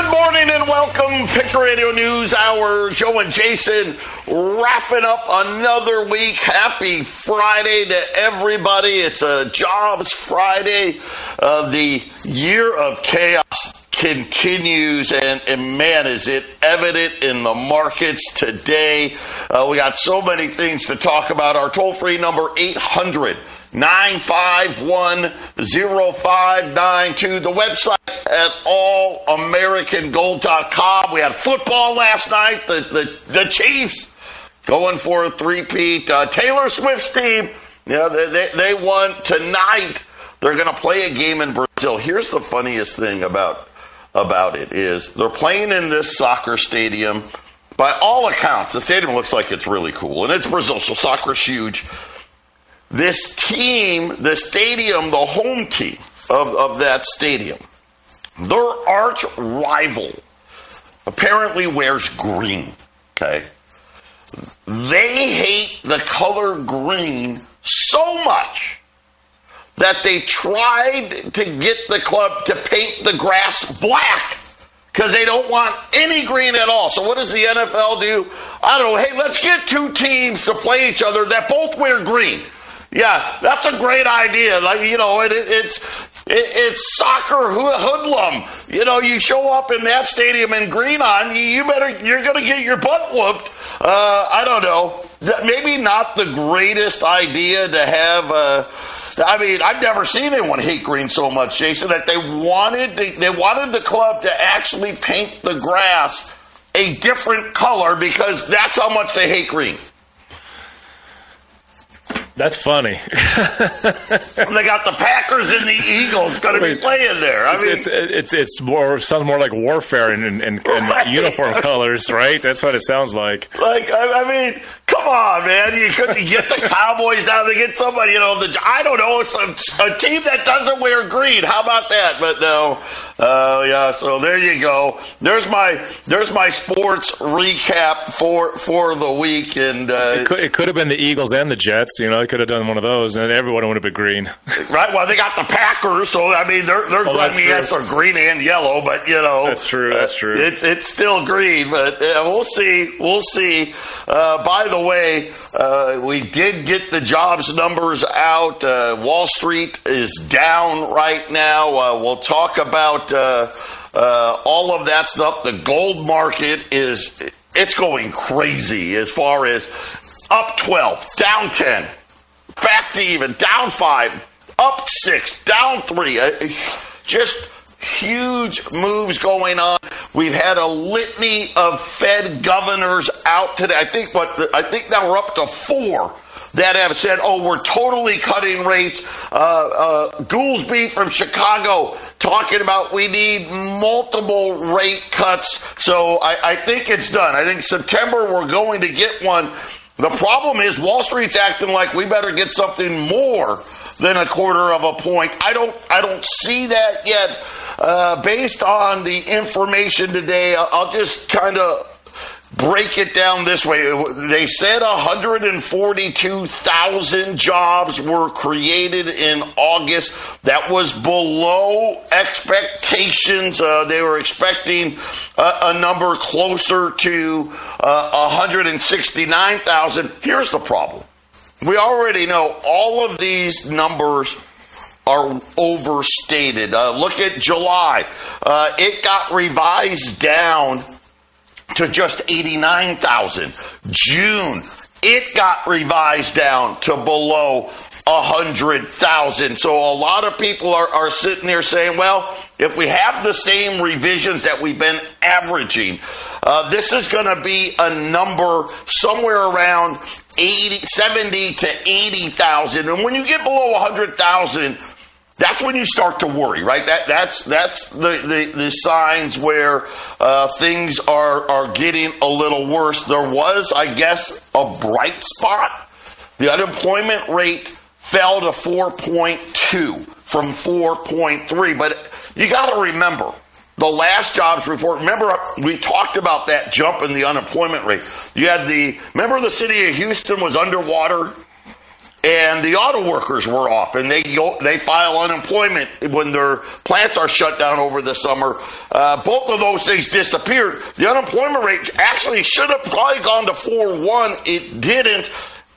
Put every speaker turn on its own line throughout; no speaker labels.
Good morning and welcome. Picture Radio News Hour. Joe and Jason wrapping up another week. Happy Friday to everybody. It's a Jobs Friday. The year of chaos continues, and man, is it evident in the markets today. We got so many things to talk about. Our toll-free number, 800-951-0592. The website at allamericangold.com. We had football last night. The Chiefs going for a three-peat. Taylor Swift's team, they won tonight. They're going to play a game in Brazil. Here's the funniest thing about it is they're playing in this soccer stadium. By all accounts, the stadium looks like it's really cool, and it's Brazil, so soccer's huge. This team, the stadium, the home team of that stadium, their arch rival apparently wears green, okay? They hate the color green so much that they tried to get the club to paint the grass black because they don't want any green at all. So what does the NFL do? I don't know. Hey, let's get two teams to play each other that both wear green. Yeah, that's a great idea. Like, it's soccer hoodlum. You show up in that stadium in green on, you're going to get your butt whooped. I don't know. Maybe not the greatest idea to have. I've never seen anyone hate green so much, Jason, that they wanted the club to actually paint the grass a different color because that's how much they hate green.
That's funny.
They got the Packers and the Eagles going to be playing there.
It's more sounds more like warfare in right. Uniform colors, right? That's what it sounds like.
Come on, man! You couldn't get the Cowboys down to get somebody. I don't know. It's a team that doesn't wear green. How about that? But no, yeah. So there you go. There's my sports recap for the week, and
it could have been the Eagles and the Jets. They could have done one of those, and everyone would have been green.
Right. Well, they got the Packers, so they're green and yellow, but
that's true. That's true.
It's still green, but we'll see. We'll see. By the way, we did get the jobs numbers out. Wall Street is down right now. We'll talk about all of that stuff. The gold market it's going crazy as far as up 12, down 10. Back to even, down 5, up 6, down 3. Just huge moves going on. We've had a litany of Fed governors out today. I think now we're up to 4 that have said, we're totally cutting rates. Goolsbee from Chicago talking about we need multiple rate cuts. So I think it's done. I think September we're going to get one. The problem is Wall Street's acting like we better get something more than a quarter of a point. I don't see that yet. Based on the information today, I'll just kind of break it down this way. They said 142,000 jobs were created in August. That was below expectations. They were expecting a number closer to 169,000. Here's the problem. We already know all of these numbers are overstated. Look at July. It got revised down to just 89,000. June, it got revised down to below 100,000. So a lot of people are sitting there saying, well, if we have the same revisions that we've been averaging, this is going to be a number somewhere around 70 to 80,000. And when you get below 100,000, that's when you start to worry, right? That's the signs where things are getting a little worse. There was, I guess, a bright spot. The unemployment rate fell to 4.2 from 4.3. But you got to remember, the last jobs report, remember we talked about that jump in the unemployment rate. You had remember the city of Houston was underwater? and the auto workers were off, and they file unemployment when their plants are shut down over the summer. Both of those things disappeared. The unemployment rate actually should have probably gone to 4.1. It didn't.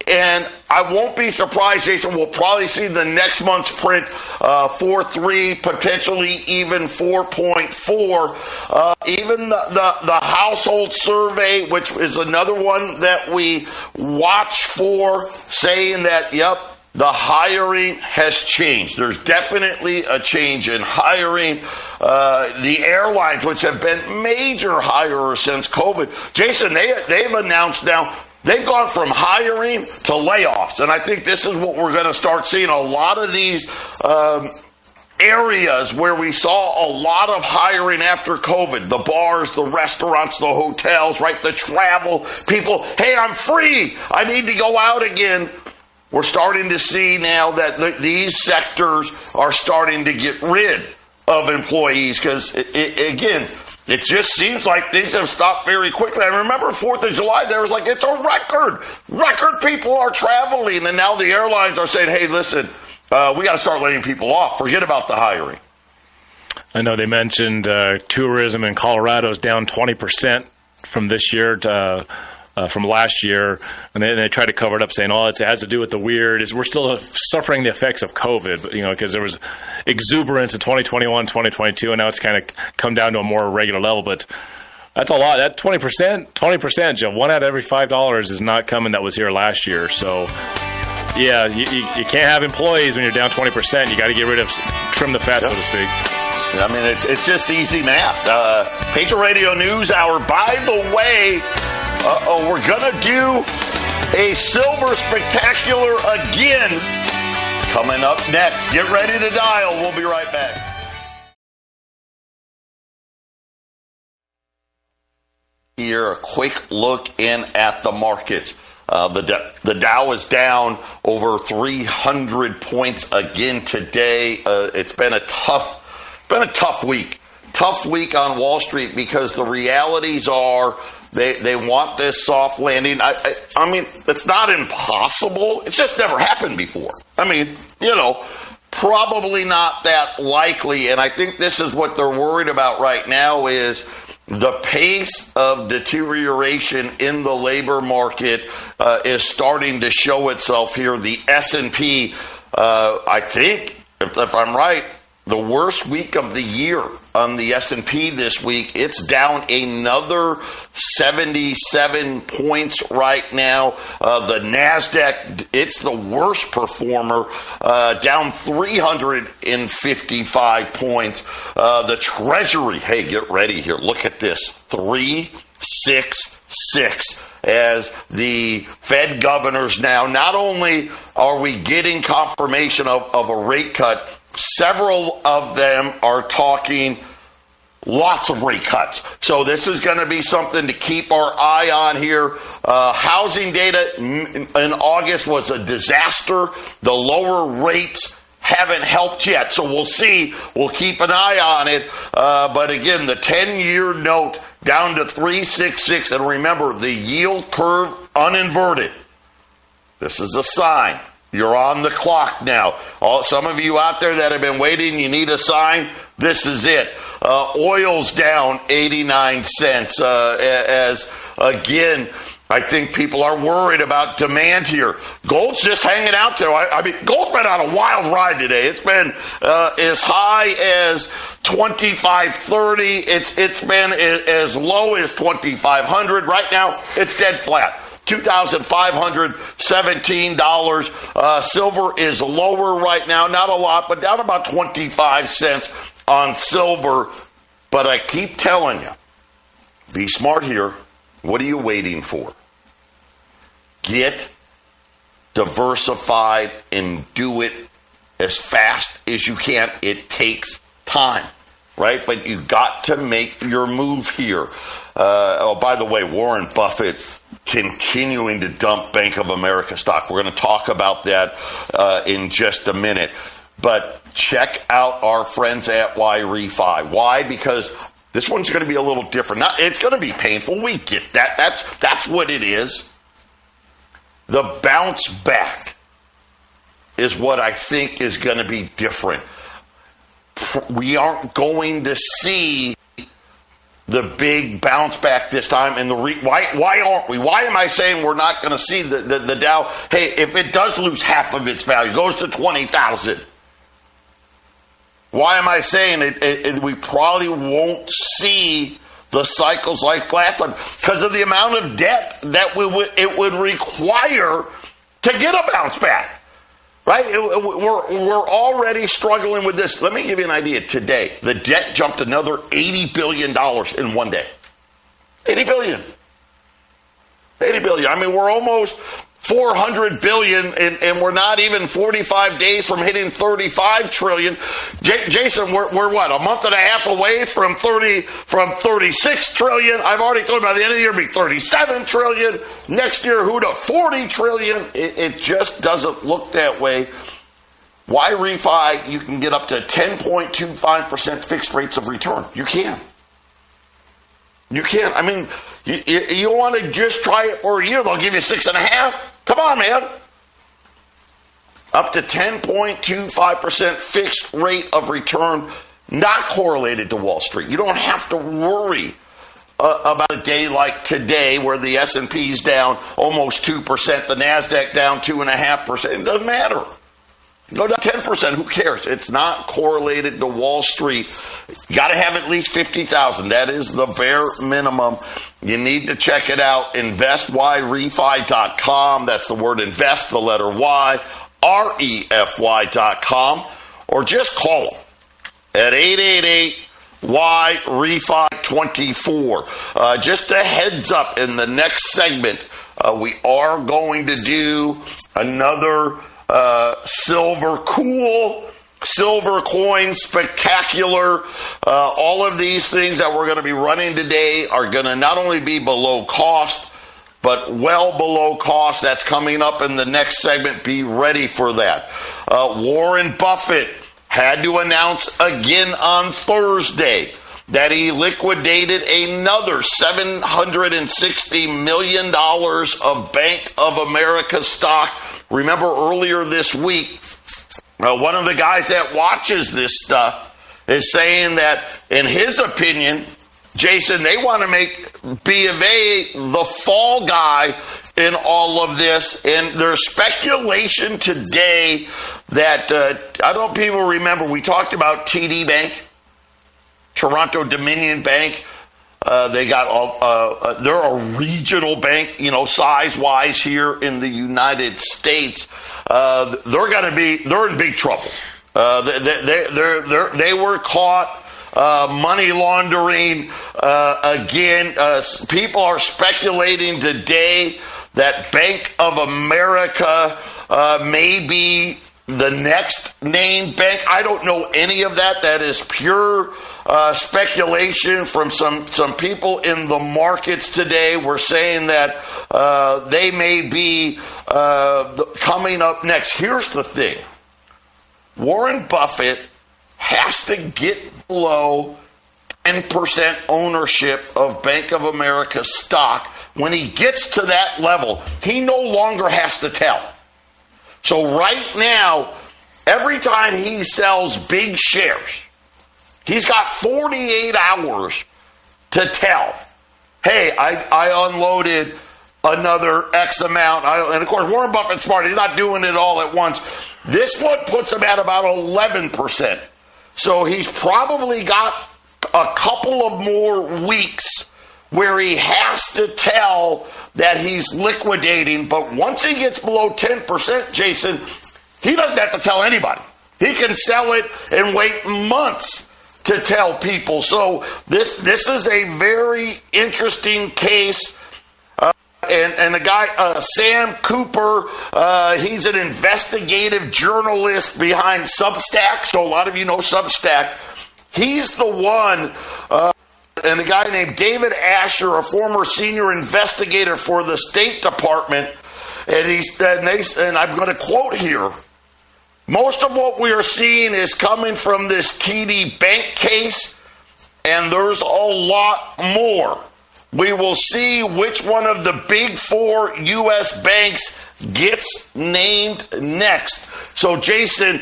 And I won't be surprised, Jason, we'll probably see the next month's print 4.3, potentially even 4.4. Even the household survey, which is another one that we watch for, saying that, yep, the hiring has changed. There's definitely a change in hiring. The airlines, which have been major hirers since COVID, Jason, they've announced now, they've gone from hiring to layoffs, and I think this is what we're going to start seeing. A lot of these areas where we saw a lot of hiring after COVID, the bars, the restaurants, the hotels, right, the travel, people, hey, I'm free, I need to go out again. We're starting to see now that these sectors are starting to get rid of employees because, again, it just seems like things have stopped very quickly. I remember 4th of July, there was like, it's a record. Record people are traveling. And now the airlines are saying, hey, listen, we got to start letting people off. Forget about the hiring.
I know they mentioned tourism in Colorado is down 20% from this year to from last year, and they tried to cover it up, saying, "Oh, it has to do with the weird." We're still suffering the effects of COVID, because there was exuberance in 2021, 2022, and now it's kind of come down to a more regular level. But that's a lot. That 20%, Joe. One out of every $5 is not coming that was here last year. So, yeah, you can't have employees when you're down 20%. You got to get rid of, trim the fat, so to speak.
I mean, it's just easy math. Patriot Radio News Hour. By the way, we're going to do a Silver Spectacular again coming up next. Get ready to dial. We'll be right back. Here, a quick look in at the markets. The Dow is down over 300 points again today. It's been a tough week. Tough week on Wall Street because the realities are they want this soft landing. I mean, it's not impossible. It's just never happened before. I mean, probably not that likely. And I think this is what they're worried about right now is the pace of deterioration in the labor market is starting to show itself here. The S&P, I think, if I'm right, the worst week of the year on the S&P this week. It's down another 77 points right now. The NASDAQ, it's the worst performer, down 355 points. The Treasury, hey, get ready here. Look at this, 366. As the Fed governors now, not only are we getting confirmation of a rate cut, several of them are talking lots of rate cuts. So this is going to be something to keep our eye on here. Housing data in August was a disaster. The lower rates haven't helped yet. So we'll see. We'll keep an eye on it. But again, the 10-year note down to 366. And remember, the yield curve uninverted. This is a sign. You're on the clock now. Some of you out there that have been waiting, you need a sign. This is it. Oil's down 89 cents. As again, I think people are worried about demand here. Gold's just hanging out there. I mean, gold's been on a wild ride today. It's been as high as 25.30. It's been as low as 2,500. Right now, it's dead flat. $2,517. Silver is lower right now. Not a lot, but down about 25 cents on silver. But I keep telling you, be smart here. What are you waiting for? Get diversified and do it as fast as you can. It takes time, right? But you got to make your move here. By the way, Warren Buffett continuing to dump Bank of America stock. We're going to talk about that in just a minute. But check out our friends at YRefi. Why? Because this one's going to be a little different. It's going to be painful. We get that. That's what it is. The bounce back is what I think is going to be different. We aren't going to see the big bounce back this time. And why aren't we? Why am I saying we're not going to see the Dow? Hey, if it does lose half of its value, goes to 20,000. Why am I saying we probably won't see the cycles like last time? Because of the amount of debt that it would require to get a bounce back. Right? We're already struggling with this. Let me give you an idea. Today, the debt jumped another $80 billion in one day. $80 billion. $80 billion. I mean, we're almost $400 billion, and we're not even 45 days from hitting $35 trillion. Jason, we're what, a month and a half away from $36 trillion. I've already told you by the end of the year it'll be $37 trillion. Next year, who knows, $40 trillion. It just doesn't look that way. Why refi? You can get up to 10.25% fixed rates of return. You can. You can. I mean, you want to just try it for a year, they'll give you 6.5%. Come on, man. Up to 10.25% fixed rate of return, not correlated to Wall Street. You don't have to worry about a day like today where the S&P's down almost 2%, the NASDAQ down 2.5%. It doesn't matter. Go down 10%, who cares? It's not correlated to Wall Street. You got to have at least 50,000. That is the bare minimum. You need to check it out. InvestYRefi.com. That's the word invest, the letter Y, REFY.com. Or just call them at 888-Y-REFI-24. Just a heads up, in the next segment, we are going to do another silver coin spectacular. All of these things that we're going to be running today are going to not only be below cost, but well below cost. That's coming up in the next segment. Be ready for that. Warren Buffett had to announce again on Thursday that he liquidated another $760 million of Bank of America stock. Remember earlier this week, one of the guys that watches this stuff is saying that, in his opinion, Jason, they want to make B of A the fall guy in all of this. And there's speculation today that, I don't know if people remember, we talked about TD Bank, Toronto Dominion Bank. They got they're a regional bank, size-wise here in the United States. They're in big trouble. They were caught money laundering again. People are speculating today that Bank of America may be the next named bank. I don't know any of that. That is pure speculation from some people in the markets today. We're saying that they may be coming up next. Here's the thing. Warren Buffett has to get below 10% ownership of Bank of America stock. When he gets to that level, he no longer has to tell. So right now, every time he sells big shares, he's got 48 hours to tell, hey, I unloaded another X amount. And of course, Warren Buffett's smart. He's not doing it all at once. This one puts him at about 11%. So he's probably got a couple of more weeks where he has to tell that he's liquidating. But once he gets below 10%, Jason, he doesn't have to tell anybody. He can sell it and wait months to tell people. So this is a very interesting case. And the guy, Sam Cooper, he's an investigative journalist behind Substack. So a lot of you know Substack. He's the one, and a guy named David Asher, a former senior investigator for the State Department. And I'm going to quote here. Most of what we are seeing is coming from this TD Bank case, and there's a lot more. We will see which one of the big four U.S. banks gets named next. So, Jason,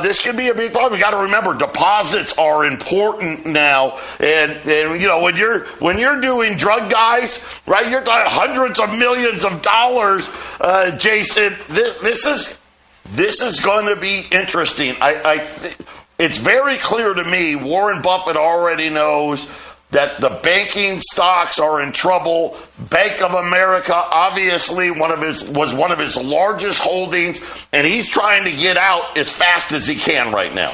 this could be a big problem. You got to remember, deposits are important now, and when you're doing drug guys, right? You're talking hundreds of millions of dollars, Jason. This is going to be interesting. It's very clear to me. Warren Buffett already knows that the banking stocks are in trouble. Bank of America, obviously, was one of his largest holdings, and he's trying to get out as fast as he can right now.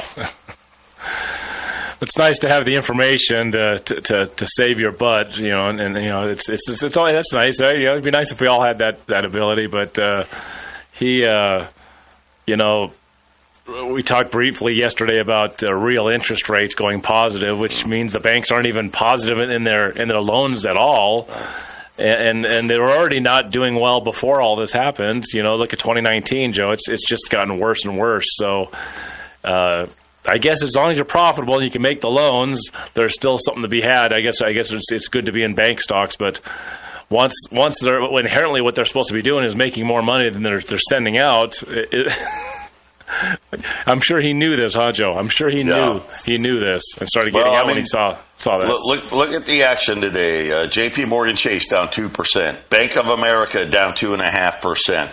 It's nice to have the information to save your butt, and it's all that's nice. It'd be nice if we all had that ability, but we talked briefly yesterday about real interest rates going positive, which means the banks aren't even positive in their loans at all, and they were already not doing well before all this happened. Look at 2019, Joe. It's just gotten worse and worse. So. I guess as long as you're profitable and you can make the loans, there's still something to be had. I guess it's good to be in bank stocks, but once they're inherently what they're supposed to be doing is making more money than they're sending out. I'm sure he knew this, huh, Joe? I'm sure he knew this and started getting out when he saw that.
Look at the action today. J.P. Morgan Chase down 2%. Bank of America down 2.5%.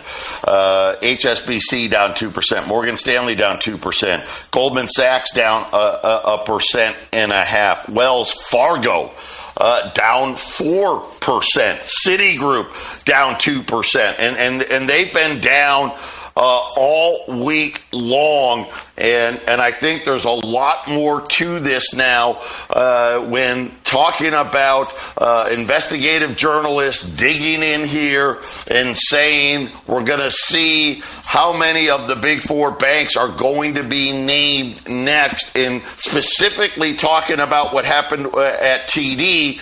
HSBC down 2%. Morgan Stanley down 2%. Goldman Sachs down 1.5%. Wells Fargo down 4%. Citigroup down 2%. And they've been down all week long, and I think there's a lot more to this now when talking about investigative journalists digging in here and saying we're going to see how many of the big four banks are going to be named next, and specifically talking about what happened at TD,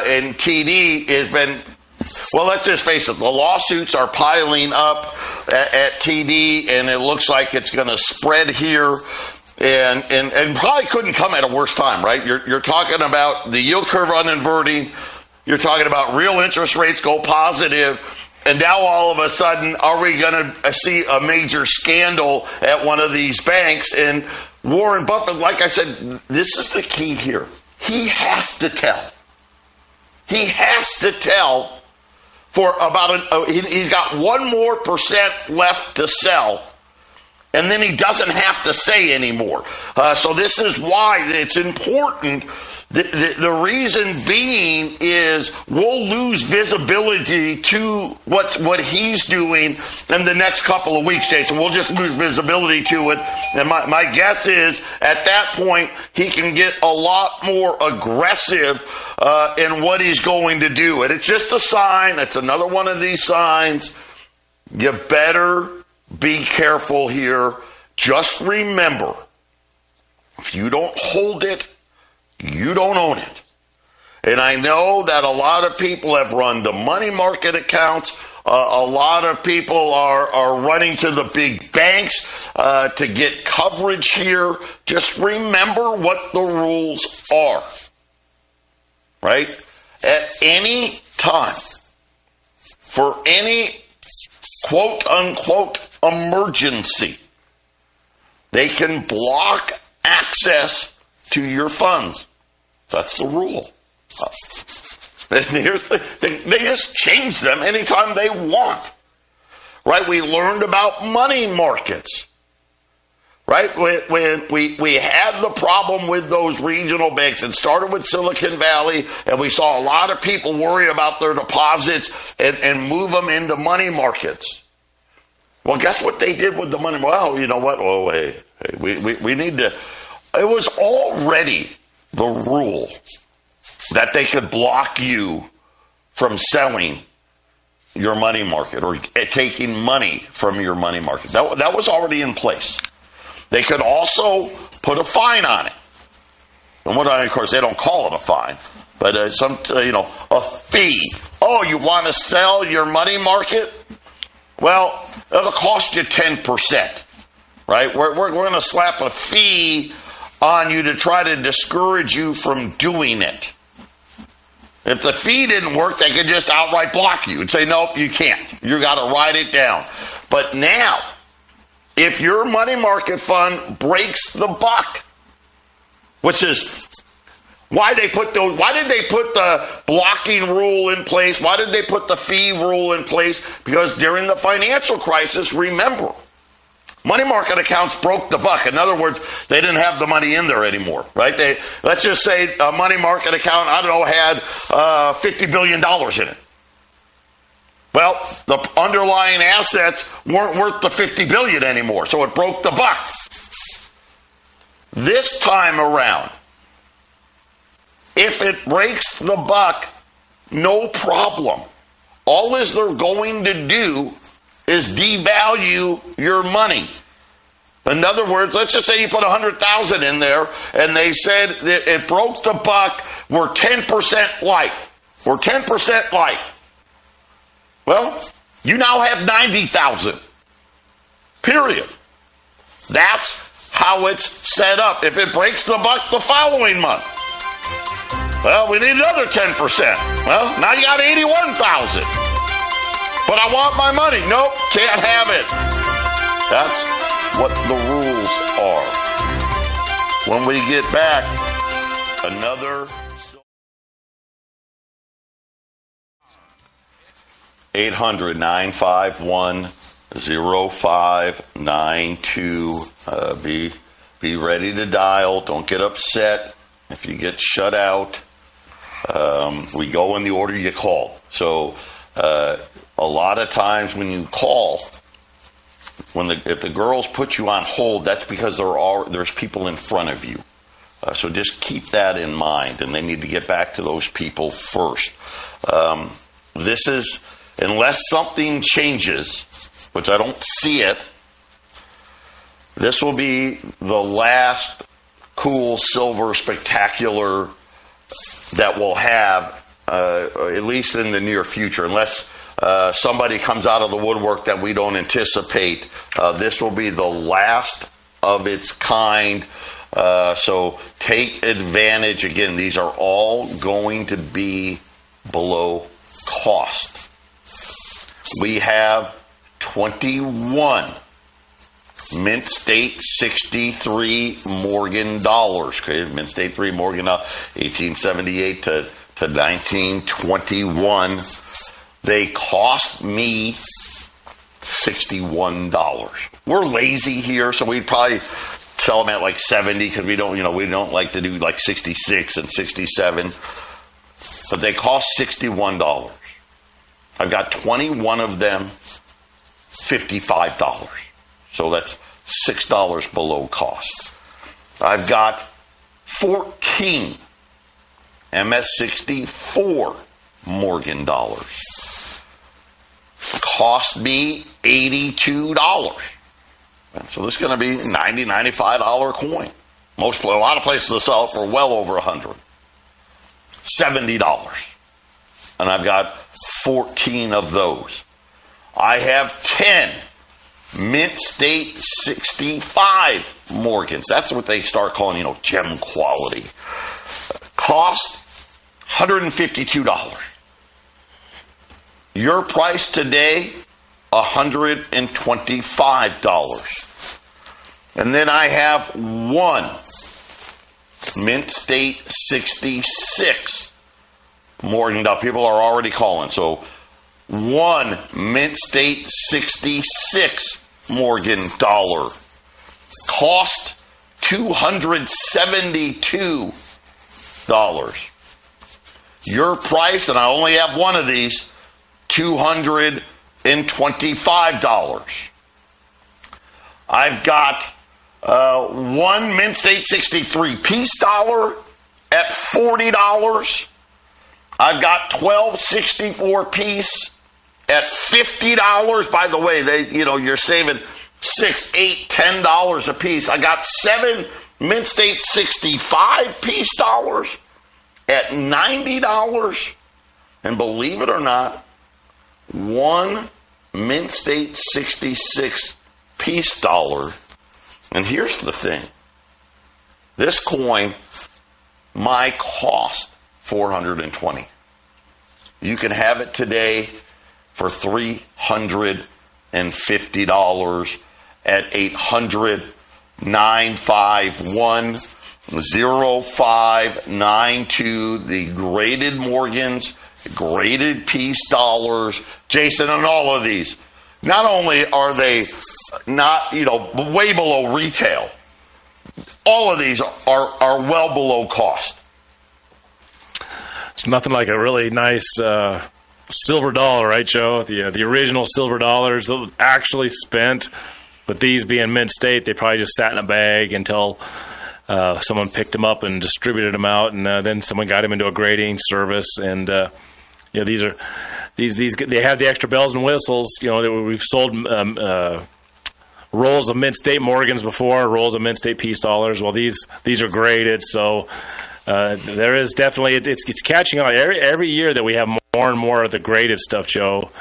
and TD has been. Well, let's just face it, the lawsuits are piling up at TD, and it looks like it's going to spread here, and probably couldn't come at a worse time, right? You're talking about the yield curve uninverting, you're talking about real interest rates go positive, and now all of a sudden, are we going to see a major scandal at one of these banks? And Warren Buffett, like I said, this is the key here. He has to tell. He has to tell. For about he's got 1% more left to sell, and then he doesn't have to say anymore. So this is why it's important. The reason being is we'll lose visibility to what he's doing in the next couple of weeks, Jason. We'll just lose visibility to it. And my guess is at that point he can get a lot more aggressive in what he's going to do. And it's just a sign. It's another one of these signs. You better be careful here. Just remember, if you don't hold it, you don't own it. And I know that a lot of people have run to money market accounts. A lot of people are running to the big banks to get coverage here. Just remember what the rules are. Right? At any time, for any quote-unquote emergency, they can block access to your funds. That's the rule. And they just change them anytime they want. Right? We learned about money markets. Right? When we had the problem with those regional banks, it started with Silicon Valley, and we saw a lot of people worry about their deposits and move them into money markets. Well, guess what they did with the money? Well, you know what? Oh, hey, we need to. It was already the rule that they could block you from selling your money market or taking money from your money market. That was already in place. They could also put a fine on it. And of course, they don't call it a fine, but a fee. Oh, you want to sell your money market? Well, it'll cost you 10%, right? We're going to slap a fee on you to try to discourage you from doing it. If the fee didn't work, they could just outright block you and say, nope, you can't. You got to write it down. But now, if your money market fund breaks the buck, which is why did they put the blocking rule in place? Why did they put the fee rule in place? Because during the financial crisis, remember, money market accounts broke the buck. In other words, they didn't have the money in there anymore, right? Let's just say a money market account, I don't know, had $50 billion in it. Well, the underlying assets weren't worth the $50 billion anymore, so it broke the buck. This time around, if it breaks the buck, no problem. All they're going to do is devalue your money. In other words, let's just say you put $100,000 in there, and they said that it broke the buck. We're 10% light. We're 10% light. Well, you now have $90,000. Period. That's how it's set up. If it breaks the buck the following month, well, we need another 10%. Well, now you got $81,000. But I want my money. Nope, can't have it. That's what the rules are. When we get back, another 800-951-0592. Be ready to dial. Don't get upset if you get shut out. We go in the order you call. So a lot of times when you call, if the girls put you on hold, that's because there's people in front of you. So just keep that in mind, and they need to get back to those people first. This is, unless something changes, which I don't see it, this will be the last cool silver spectacular that we'll have, at least in the near future, unless somebody comes out of the woodwork that we don't anticipate. This will be the last of its kind. So take advantage. Again, these are all going to be below cost. We have 21 Mint State 63 Morgan dollars. Okay, Mint State 3 Morgan, 1878 to 1921. They cost me $61. We're lazy here, so we'd probably sell them at like 70 because we don't like to do like 66 and 67. But they cost $61. I've got 21 of them, $55. So that's $6 below cost. I've got 14 MS64 Morgan dollars. Cost me $82. So this is going to be $90, $95 coin. A lot of places to sell for well over $100. $70. And I've got 14 of those. I have 10 Mint State 65 Morgans. That's what they start calling, gem quality. Cost $152. Your price today, $125. And then I have one Mint State 66 Morgan dollar. People are already calling. So one Mint State 66 Morgan dollar. Cost $272. Your price, and I only have one of these, $225. I've got one Mint State 63 piece dollar at $40. I've got 12 64 piece at $50. By the way, you're saving $6, $8, $10 a piece. I got 7 Mint State 65 piece dollars at $90. And believe it or not, one Mint State 66 piece dollar. And here's the thing. This coin, my cost, $420. You can have it today for $350. at 800-951-0592. The graded Morgans, graded peace dollars. Jason, on all of these, not only are they not, way below retail, all of these are well below cost.
It's nothing like a really nice silver dollar, right, Joe? The original silver dollars actually spent. But these being mint state, they probably just sat in a bag until someone picked them up and distributed them out, and then someone got them into a grading service. And these they have the extra bells and whistles. We've sold rolls of mint state Morgans before, rolls of mint state peace dollars. Well, these are graded, so there is definitely it's catching on every year that we have more and more of the graded stuff, Joe.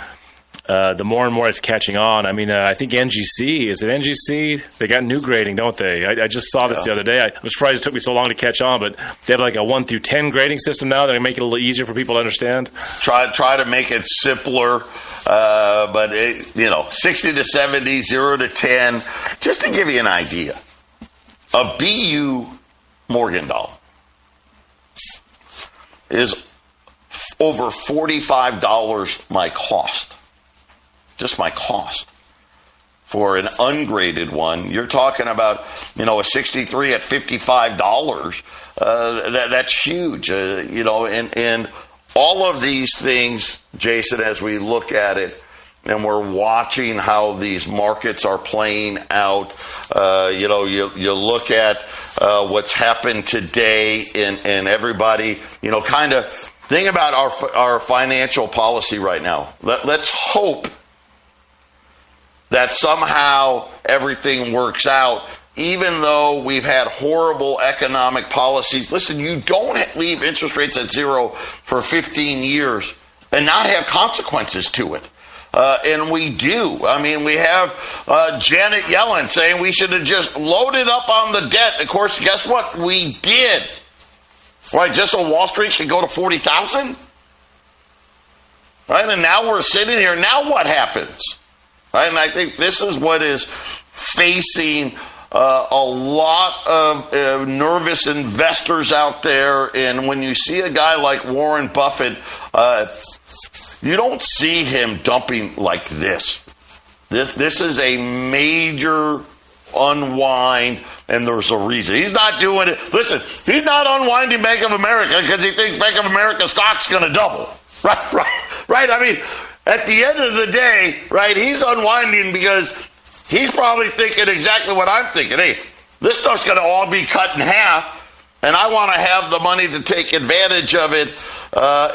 The more and more it's catching on. I mean, I think NGC, is it NGC? They got new grading, don't they? I just saw this the other day. I was surprised it took me so long to catch on, but they have like a 1 through 10 grading system now that make it a little easier for people to understand.
Try to make it simpler, but 60 to 70, 0 to 10. Just to give you an idea, a BU Morgan dollar is over $45 my cost. Just my cost. For an ungraded one, you're talking about, a 63 at $55. That's huge, and all of these things, Jason, as we look at it, and we're watching how these markets are playing out. You look at what's happened today, and everybody, kind of think about our financial policy right now. Let's hope that somehow everything works out, even though we've had horrible economic policies. Listen, you don't leave interest rates at zero for 15 years and not have consequences to it. And we do. I mean, we have Janet Yellen saying we should have just loaded up on the debt. Of course, guess what? We did. Right, just so Wall Street should go to 40,000? Right, and now we're sitting here. Now what happens? Right, and I think this is what is facing a lot of nervous investors out there. And when you see a guy like Warren Buffett, you don't see him dumping like this. This is a major unwind, and there's a reason. He's not doing it. Listen, he's not unwinding Bank of America because he thinks Bank of America stock's going to double. Right. I mean, at the end of the day, right, he's unwinding because he's probably thinking exactly what I'm thinking. Hey, this stuff's going to all be cut in half, and I want to have the money to take advantage of it.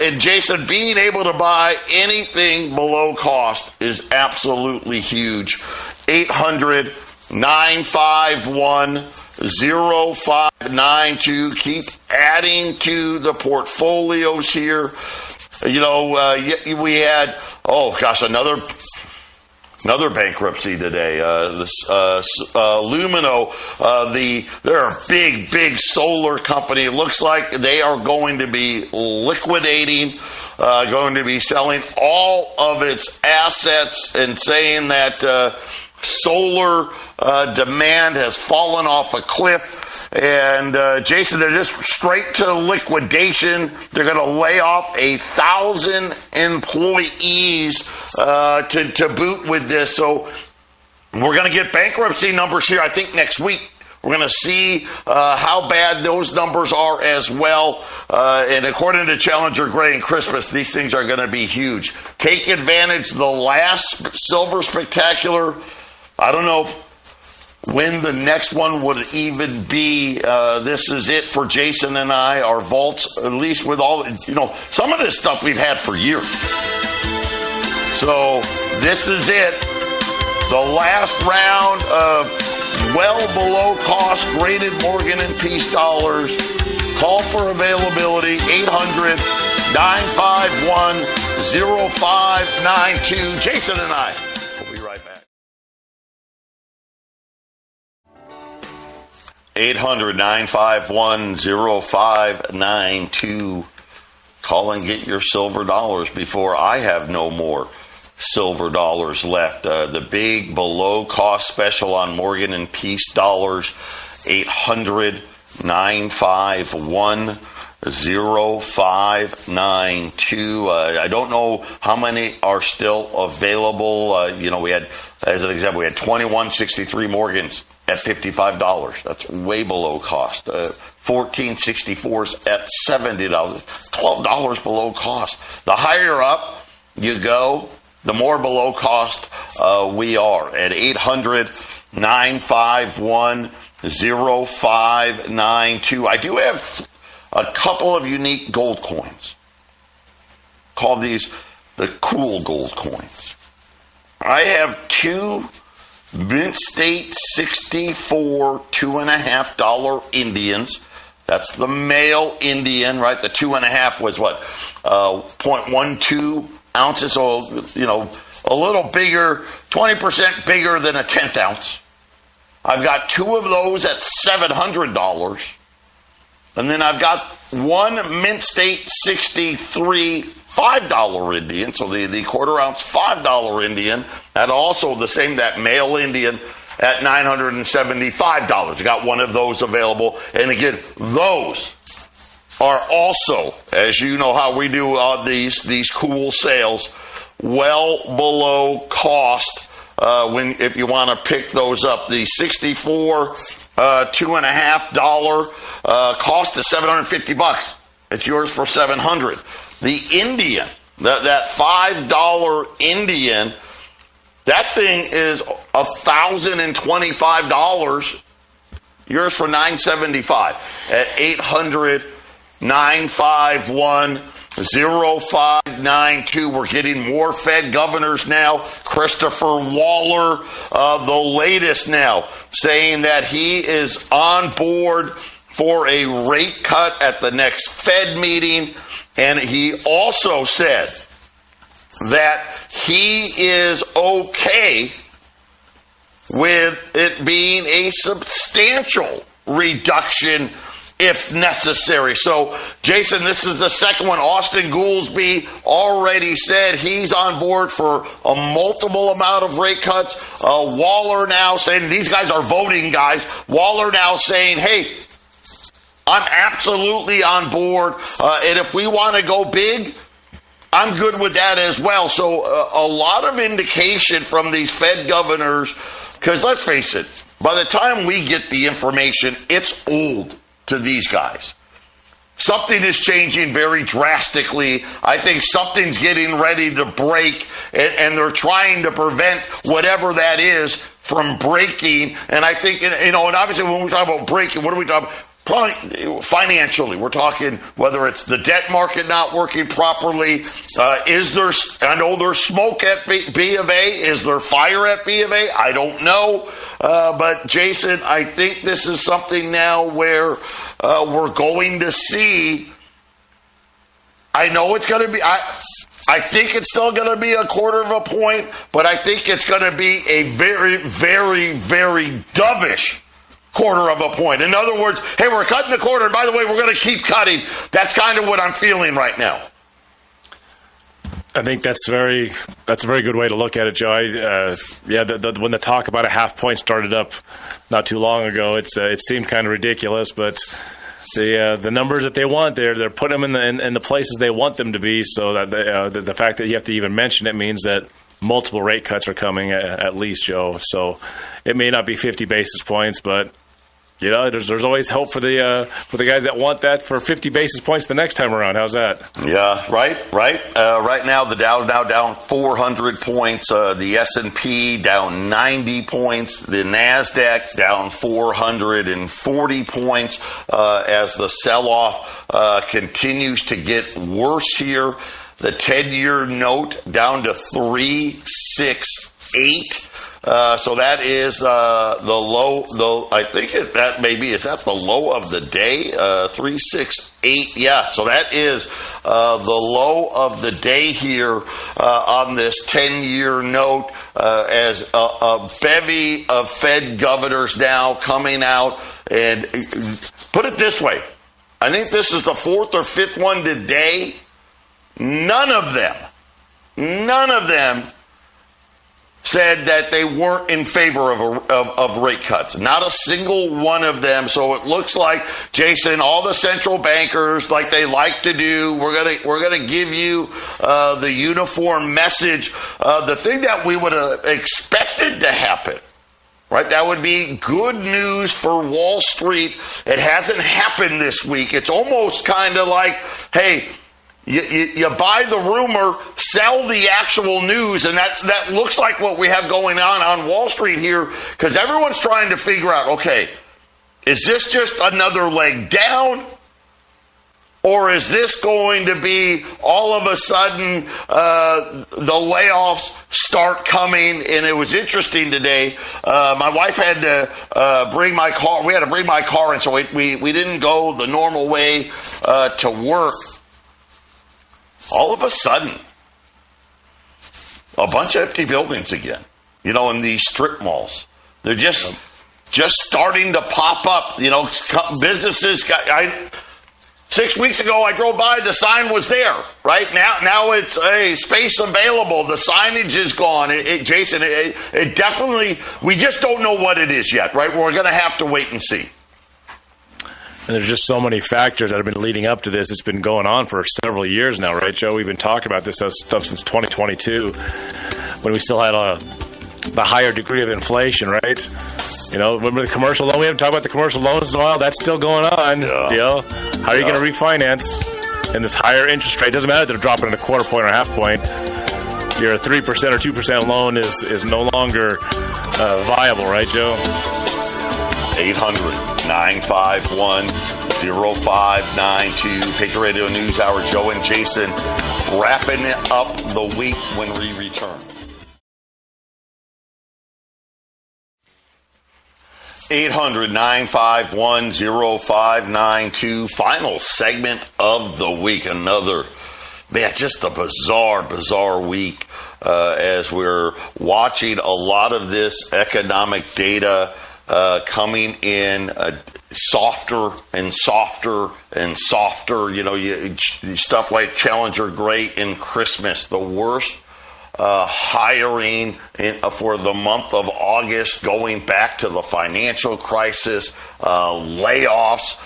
And Jason, being able to buy anything below cost is absolutely huge. 800-951-0592. Keep adding to the portfolios here. We had, another bankruptcy today. Lumino, they're a big solar company. It looks like they are going to be liquidating, going to be selling all of its assets, and saying that solar demand has fallen off a cliff. And Jason, they're just straight to liquidation. They're going to lay off 1,000 employees to boot with this. So we're going to get bankruptcy numbers here, I think, next week. We're going to see how bad those numbers are as well. And according to Challenger Gray and Christmas, these things are going to be huge. Take advantage of the last Silver Spectacular. I don't know when the next one would even be. This is it for Jason and I. Our vaults, at least with all, some of this stuff we've had for years. So this is it. The last round of well below cost graded Morgan and Peace dollars. Call for availability, 800-951-0592. Jason and I will be right back. 800-951-0592. Call and get your silver dollars before I have no more. silver dollars left. The big below cost special on Morgan and Peace dollars, 800-951-0592. I don't know how many are still available. We had, as an example, we had 2163 Morgans at $55. That's way below cost. 1464s at $70. $12 below cost. The higher up you go, the more below cost we are at 800-951-0592. I do have a couple of unique gold coins. Call these the cool gold coins. I have two Mint State 64 $2.50 Indians. That's the male Indian, right? The 2.5 was what? 0.12 ounces, so, a little bigger, 20% bigger than a 10th ounce. I've got two of those at $700. And then I've got one Mint State 63 $5 Indian, so the quarter ounce $5 Indian, and also the same, that male Indian at $975. I got one of those available. And again, those are also, as you know how we do these cool sales, well below cost if you want to pick those up. The 64 $2.50 cost is $750. It's yours for $700. The Indian, that $5 Indian, that thing is $1,025. Yours for $975 at 800-951-0592. We're getting more Fed governors now. Christopher Waller, the latest now, saying that he is on board for a rate cut at the next Fed meeting. And he also said that he is okay with it being a substantial reduction if necessary. So, Jason, this is the second one. Austin Goolsbee already said he's on board for a multiple amount of rate cuts. Waller now saying, these guys are voting guys. Waller now saying, hey, I'm absolutely on board. And if we want to go big, I'm good with that as well. So a lot of indication from these Fed governors, because let's face it, by the time we get the information, it's old to these guys. Something is changing very drastically. I think something's getting ready to break, and they're trying to prevent whatever that is from breaking. And I think, and obviously when we talk about breaking, what are we talking about? Probably financially, we're talking whether it's the debt market not working properly. Is there? I know there's smoke at B of A. Is there fire at B of A? I don't know. But Jason, I think this is something now where we're going to see. I know it's going to be. I think it's still going to be a quarter of a point, but I think it's going to be a very, very, very dovish quarter of a point. In other words, hey, we're cutting the quarter, and by the way, we're going to keep cutting. That's kind of what I'm feeling right now.
I think that's a very good way to look at it, Joe. When the talk about a half point started up not too long ago, it seemed kind of ridiculous, but the numbers that they want, they're putting them in the places they want them to be. So that the fact that you have to even mention it means that multiple rate cuts are coming at least, Joe. So it may not be 50 basis points, but there's always hope for the guys that want that for 50 basis points the next time around. How's that? Yeah, right. Right now the Dow now down 400 points, the S&P down 90 points, the Nasdaq down 440 points as the sell-off continues to get worse here. The 10-year note down to 3.68. So that is the low. I think is that the low of the day. 3.68. Yeah. So that is the low of the day here on this 10-year note. As a bevy of Fed governors now coming out, and put it this way, I think this is the fourth or fifth one today. None of them
said that they weren't in favor of rate cuts. Not a single one of them. So it looks like, Jason, all the central bankers, like they like to do, we're gonna give you the uniform message. The thing that we would have expected to happen, right? That would be good news for Wall Street. It hasn't happened this week. It's almost kind of like, hey, you buy the rumor, sell the actual news, and that looks like what we have going on Wall Street here, because everyone's trying to figure out, okay, is this just another leg down? Or is this going to be all of a sudden the layoffs start coming? And it was interesting today. My wife had to bring my car. We had to bring my car in, so we didn't go the normal way to work. All of a sudden, a bunch of empty buildings again. In these strip malls. They're just starting to pop up. Businesses. 6 weeks ago, I drove by, the sign was there, right? Now it's a space available. The signage is gone. Jason, it definitely, we just don't know what it is yet, right? We're going to have to wait and see.
And there's just so many factors that have been leading up to this. It's been going on for several years now, right, Joe? We've been talking about this stuff since 2022, when we still had the higher degree of inflation, right? Remember the commercial loan? We haven't talked about the commercial loans in a while. That's still going on.
Yeah.
How are you going to refinance in this higher interest rate? It doesn't matter if they're dropping in a quarter point or a half point. Your 3% or 2% loan is no longer viable, right, Joe?
800-951-0592. Patriot Radio News Hour. Joe and Jason wrapping up the week when we return. 800-951-0592. Final segment of the week. Just a bizarre week as we're watching a lot of this economic data coming in softer and softer and softer. Stuff like Challenger Gray in Christmas, the worst hiring for the month of August, going back to the financial crisis, layoff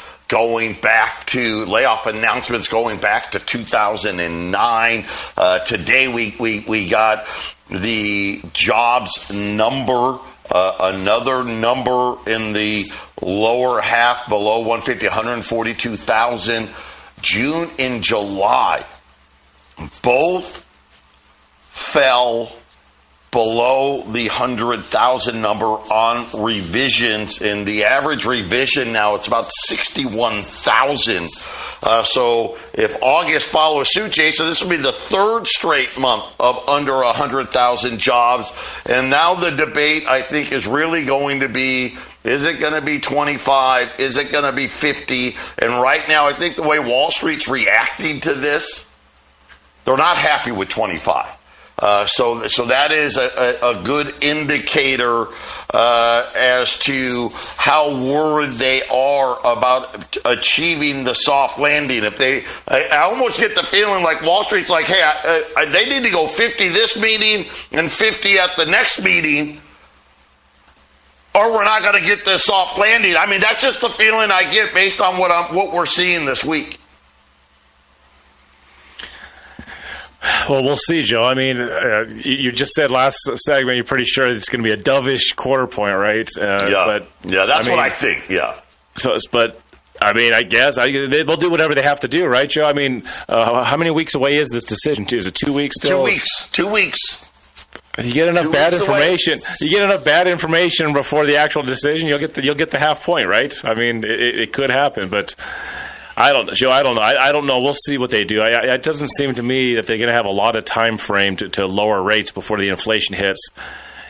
announcements going back to 2009. Today we got the jobs number, another number in the lower half, below 150, 142,000. June and July both fell below the 100,000 number on revisions, and the average revision now, it's about 61,000. So if August follows suit, Jason, this will be the third straight month of under 100,000 jobs. And now the debate, I think, is really going to be, is it going to be 25? Is it going to be 50? And right now, I think the way Wall Street's reacting to this, they're not happy with 25. So that is a good indicator as to how worried they are about achieving the soft landing. I almost get the feeling like Wall Street's like, hey, they need to go 50 this meeting and 50 at the next meeting, or we're not going to get this soft landing. I mean, that's just the feeling I get based on what we're seeing this week.
Well, we'll see, Joe. I mean, you just said last segment you're pretty sure it's going to be a dovish quarter point, right?
That's what I think. Yeah.
I guess they'll do whatever they have to do, right, Joe? I mean, how many weeks away is this decision? Is it 2 weeks still?
2 weeks.
You get enough bad information. You get enough bad information before the actual decision, you'll get the half point, right? I mean, it could happen, but. I don't know, Joe. I don't know. I don't know. We'll see what they do. It doesn't seem to me that they're going to have a lot of time frame to lower rates before the inflation hits,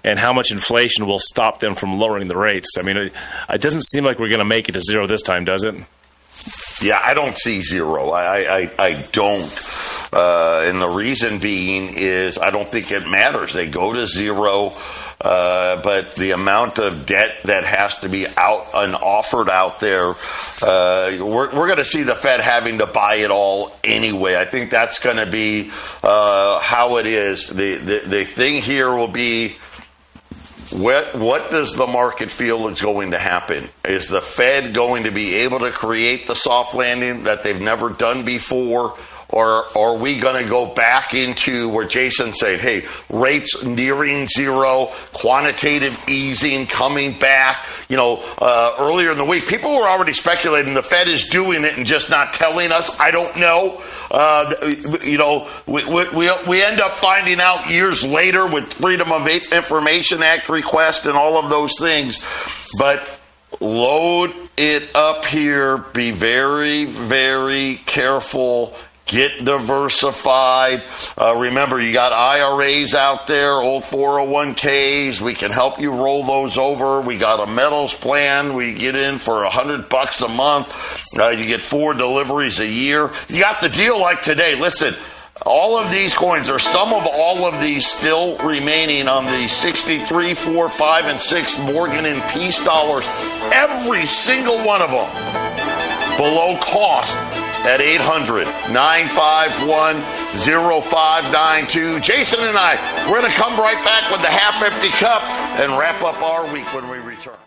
and how much inflation will stop them from lowering the rates. I mean, it doesn't seem like we're going to make it to zero this time, does it?
Yeah, I don't see zero. I don't. And the reason being is I don't think it matters. They go to zero. But the amount of debt that has to be out and offered out there, we're going to see the Fed having to buy it all anyway. I think that's going to be how it is. The thing here will be, What does the market feel is going to happen? Is the Fed going to be able to create the soft landing that they've never done before? Or are we going to go back into where Jason said, hey, rates nearing zero, quantitative easing coming back? Earlier in the week, people were already speculating the Fed is doing it and just not telling us. I don't know. We end up finding out years later with Freedom of Information Act request and all of those things. But load it up here. Be very, very careful. Get diversified. Remember, you got IRAs out there, old 401ks. We can help you roll those over. We got a metals plan. We get in for $100 a month. You get 4 deliveries a year. You got the deal like today. Listen, all of these coins, or some of all of these still remaining on the 63, 4, 5, and 6 Morgan and Peace dollars. Every single one of them below cost at 800-951-0592. Jason and I, we're going to come right back with the half-empty cup and wrap up our week when we return.